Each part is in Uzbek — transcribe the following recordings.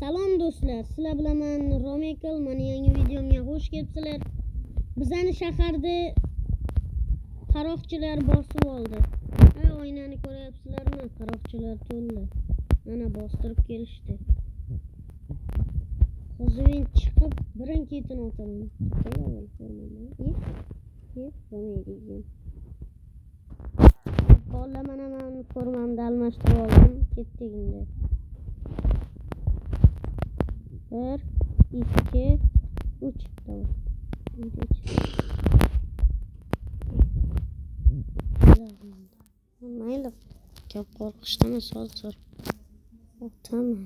Salom do'stlar, sizlar bilan men Romekel, meni yangi videomga xush kelibsizlar. Bizani shaharda qaroqchilar bosib oldi. Oynani ko'ryapsizlarmi? Qaroqchilar to'ldi. Mana bostirib kelishdi. Hozir men chiqib birin-ketin otaman. Bola mana men formamni almashtirib oldim. Ketdik endi. 1, 2, 3 tamam. Mayli. Gap qo'rqishdan hozir. Tamam.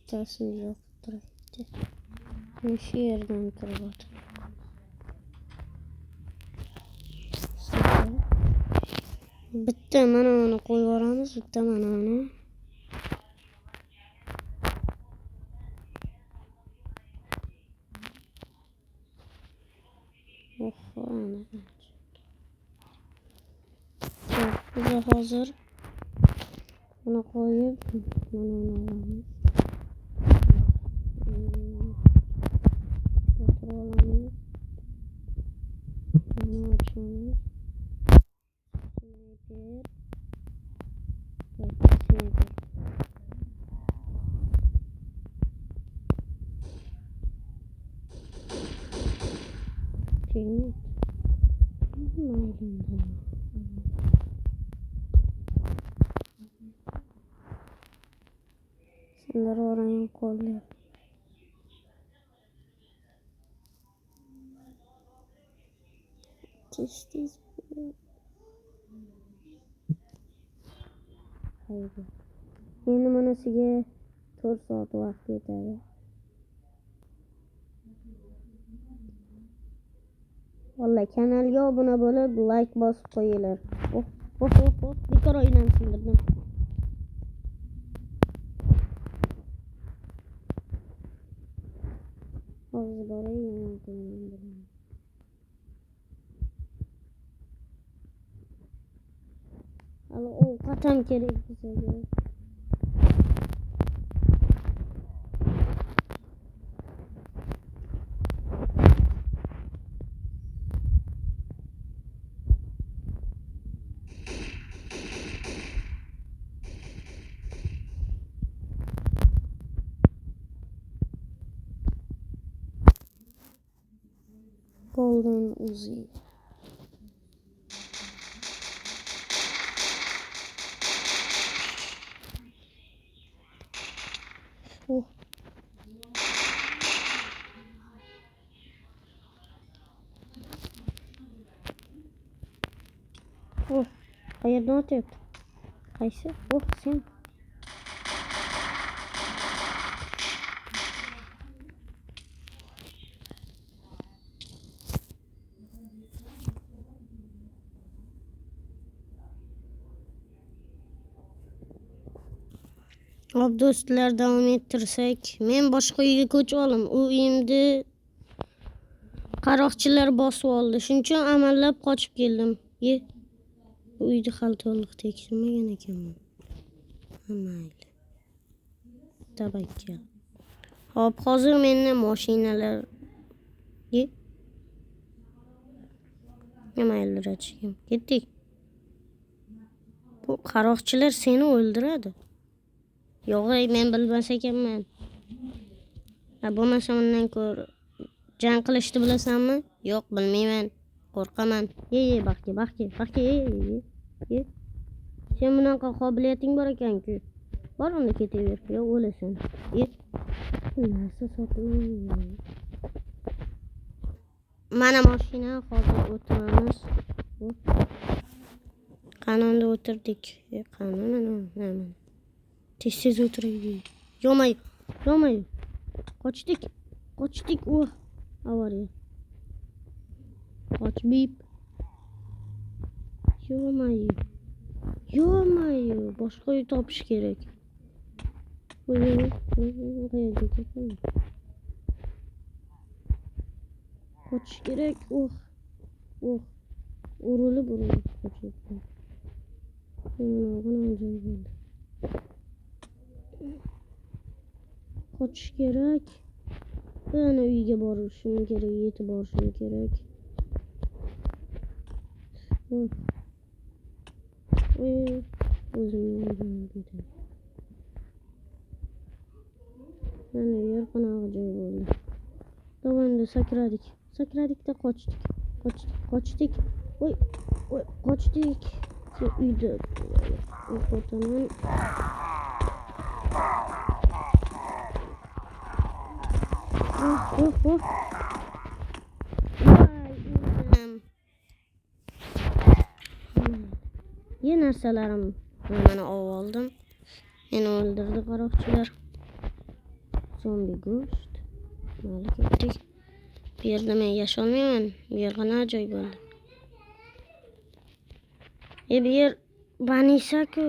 Tasini yoqtiribdi. Shu yerdan turibdi. Bitta mana uni qo'yib yuboramiz, bitta mana uni. Biz hozir buni qo'yib mana uni olamiz. Olamiz. Bunu açıyoruz. Sınırı oraya koyuyor. Testiz. Hayır. Yeni manasıga 4 soat vaqt yetadi. Vallahi kanalga obuna bo'lib, like bosib qo'yinglar. Bekor o'ynam sindirdim. Hozir borayım. Hali ovqatam kerak bizga. Golden Uzi. Qayerdan o'tyapti? Qaysi? Sen. Hop do'stlar, davom ettirsak, men boshqa uyga ko'chib oldim. U uyimni qaroqchilar bosib oldi. Shuning uchun amallab qochib keldim. Uyni hali to'liq tekshirmagan ekanman. Mayli. Tabakkal. Hop, hozir meni mashinalar nimalar ochgan. Ketdik. Bu qaroqchilar seni o'ldiradi. Yo'q, men bilmas ekanman. Bo'lmasa undan ko'ra jang qilishni bilasanmi? Yo'q, bilmayman. Qo'rqaman. Baxki. Sen bunaqa qobiliyating bor ekan-ku. Bor unda ketaver. Yo'q, o'lasan. Narsa sotmayman. Mana mashina hozir o'tiramiz. Qanonda o'tirdik. Qanon. Tez o'tiraylik. Yo'may. Qochdik. Avariya. Qoch bip. Yo'may. Boshqa uy topish kerak. Qochish kerak. Urilib qochibdi. Buna acayip oldu. Kaçış gerek. Ben uyga borishim kerak, yetib borishim kerak. O'zim ketdim. Mana yer qanaqa joy bo'ldi. Davomda sakradik. Sakradikda qochdik. Oy, qochdik. Uyda yo'qotaman. Oh. Ye narsalarim mana oldim. Meni o'ldirdi qaroqchilar. Zombi go'sht. Mayli ketdik. Bu yerda men yasholmayman. Bu yer qanaqa joy bo'ldi? Bu yer Banisa-ku.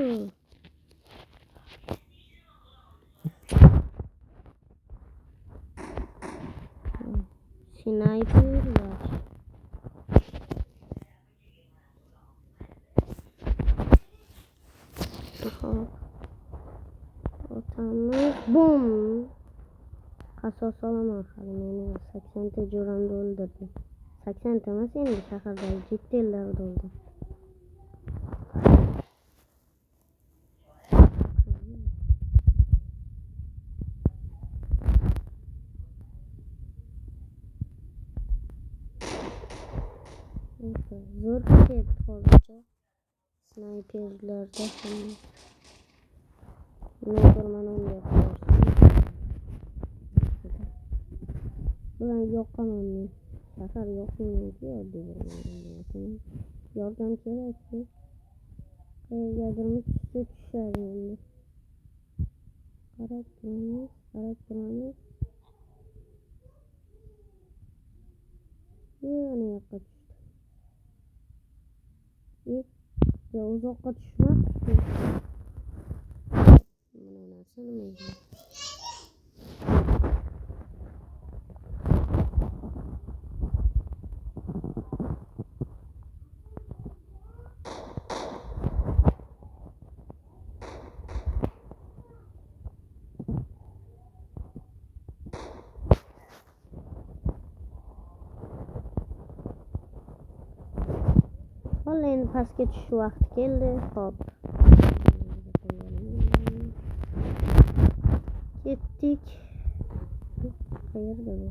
Sniperlar. Hop. Otamiz bum. Qasos olaman hali meni 80 ta jo'ramda o'ldirdi. 80 ta emas endi shahardagi chetlarida o'ldi. Zo'r ketyapti hozircha. Sniperlarda ham. Mana unday Bulan yoqaman men. Shahar yoqmaydi yordam kerakki. Qayergadirmi tushadi endi. Qarab turamiz. Yana yoqqa tushdi. Ya uzoqqa tushmabdi. Mana narsa nima ekan? Endi pastga tushish vaqti keldi. Hop. Ketdik. Qayerda bu?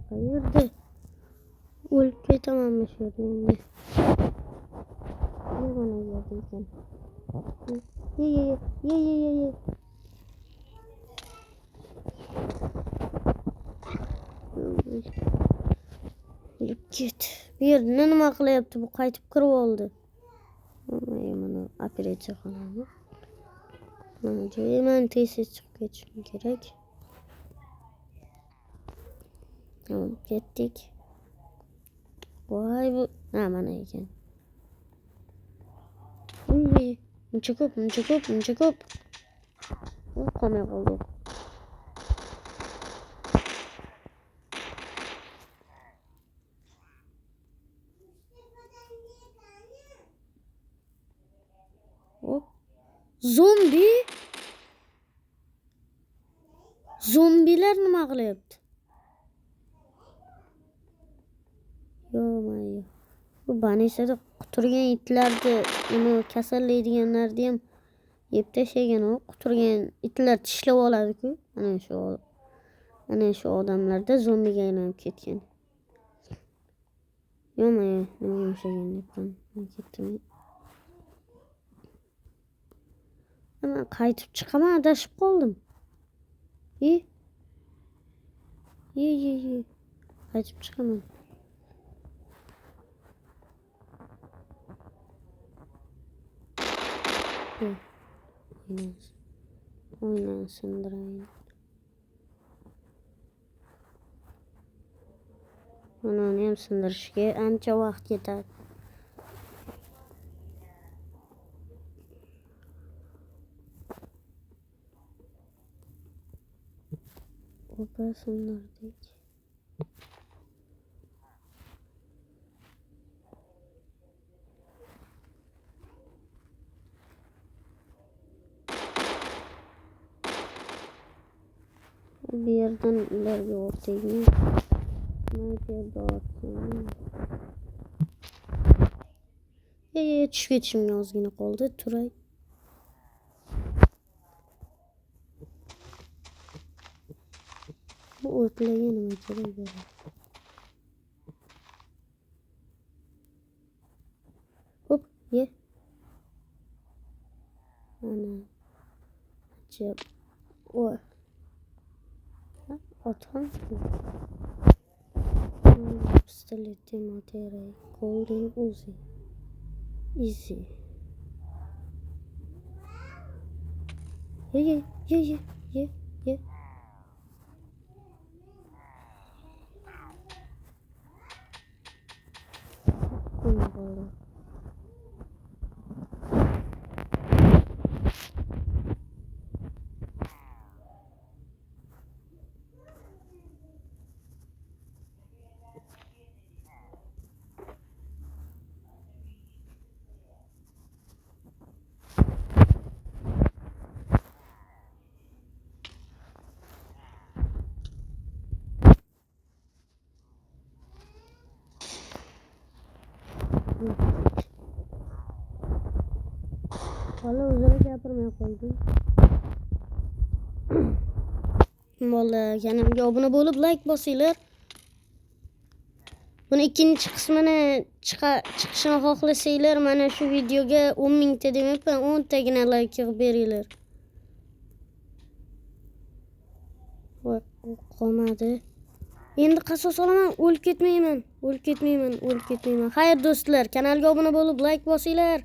Qayerda? O'lib ketamanmi shu yerda endi? Mana yerda ekan. Ye. Ket. Bu yerda nima qilyapti? Bu qaytib kirib oldi. Mana operatsiya qilamiz. Mana joyman tez chiqib ketishim kerak. Ketdik. Voy bu mana ekan. Muncha ko'p. Qolmay qoldi. Zombilar nima qilyapti? Yo'q. Bu Banisada quturgan itlarni, uni kasallaydiganlarni ham yeb tashlagan u. Quturgan itlar tishlab oladi-ku. Mana shu odamlarda zombiga aylanib ketgan. Yo'q, nima yumshagan debman. Ketdim. Men qaytib chiqaman, adashib qoldim. Ye. Qaytib chiqaman. Oynan sindirayım. Bunu ham sindirishga ancha vaqt ketadi. Opa sindirdik. bu yerdan ularga o'taymi? Mayda o'taymi? Tushib ketishimga ozgina qoldi. Turay. Bu o'tlarga nima kerak bo'ladi? Hop, ye. Ana. Acaba o otam pistolet materai golden uzi easy ye Valla o'zaro gapirmay qo'ydim. Valla kanalga obuna bo'lib like bosinglar. Buni ikkinchi qismini chiqishini xohlasanglar, mana shu videoga 10 mingta demayapman, 10 tagina like yig'ib beringlar. Voy, qolmadi. Endi qasos olaman, o'lib ketmayman. Xayr do'stlar, kanalga obuna bo'lib like bosinglar.